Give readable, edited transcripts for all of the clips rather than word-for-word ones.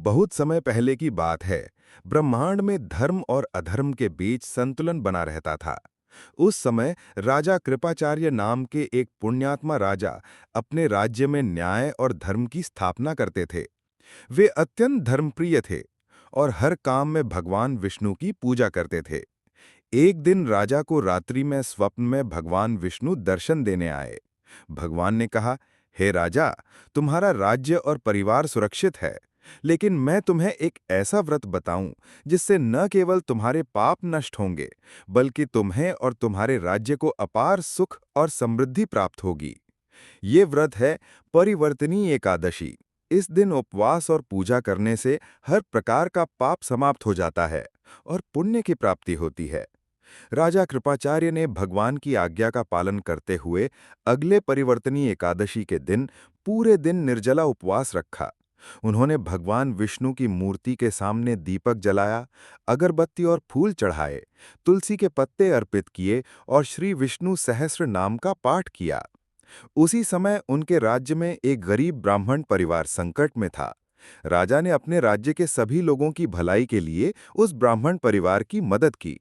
बहुत समय पहले की बात है। ब्रह्मांड में धर्म और अधर्म के बीच संतुलन बना रहता था। उस समय राजा कृपाचार्य नाम के एक पुण्यात्मा राजा अपने राज्य में न्याय और धर्म की स्थापना करते थे। वे अत्यंत धर्मप्रिय थे और हर काम में भगवान विष्णु की पूजा करते थे। एक दिन राजा को रात्रि में स्वप्न में भगवान विष्णु दर्शन देने आए। भगवान ने कहा, हे राजा, तुम्हारा राज्य और परिवार सुरक्षित है, लेकिन मैं तुम्हें एक ऐसा व्रत बताऊं जिससे न केवल तुम्हारे पाप नष्ट होंगे, बल्कि तुम्हें और तुम्हारे राज्य को अपार सुख और समृद्धि प्राप्त होगी। ये व्रत है परिवर्तनीय एकादशी। इस दिन उपवास और पूजा करने से हर प्रकार का पाप समाप्त हो जाता है और पुण्य की प्राप्ति होती है। राजा कृपाचार्य ने भगवान की आज्ञा का पालन करते हुए अगले परिवर्तनीय एकादशी के दिन पूरे दिन निर्जला उपवास रखा। उन्होंने भगवान विष्णु की मूर्ति के सामने दीपक जलाया, अगरबत्ती और फूल चढ़ाए, तुलसी के पत्ते अर्पित किए और श्री विष्णु सहस्र नाम का पाठ किया। उसी समय उनके राज्य में एक गरीब ब्राह्मण परिवार संकट में था। राजा ने अपने राज्य के सभी लोगों की भलाई के लिए उस ब्राह्मण परिवार की मदद की।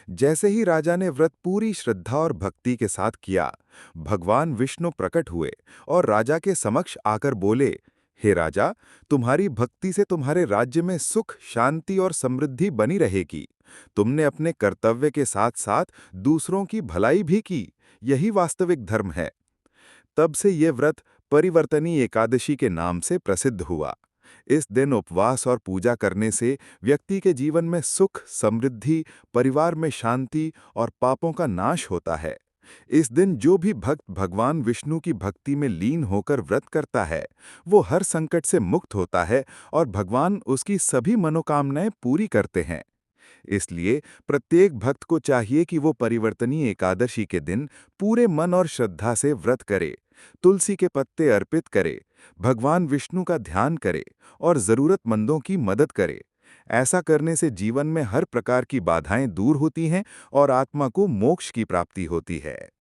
जैसे ही राजा ने व्रत पूरी श्रद्धा और भक्ति के साथ किया, भगवान विष्णु प्रकट हुए और राजा के समक्ष आकर बोले, हे राजा, तुम्हारी भक्ति से तुम्हारे राज्य में सुख, शांति और समृद्धि बनी रहेगी। तुमने अपने कर्तव्य के साथ साथ दूसरों की भलाई भी की। यही वास्तविक धर्म है। तब से ये व्रत परिवर्तनीय एकादशी के नाम से प्रसिद्ध हुआ। इस दिन उपवास और पूजा करने से व्यक्ति के जीवन में सुख, समृद्धि, परिवार में शांति और पापों का नाश होता है। इस दिन जो भी भक्त भगवान विष्णु की भक्ति में लीन होकर व्रत करता है, वो हर संकट से मुक्त होता है और भगवान उसकी सभी मनोकामनाएं पूरी करते हैं। इसलिए प्रत्येक भक्त को चाहिए कि वो परिवर्तनीय एकादशी के दिन पूरे मन और श्रद्धा से व्रत करे, तुलसी के पत्ते अर्पित करे, भगवान विष्णु का ध्यान करे और जरूरतमंदों की मदद करे। ऐसा करने से जीवन में हर प्रकार की बाधाएं दूर होती हैं और आत्मा को मोक्ष की प्राप्ति होती है।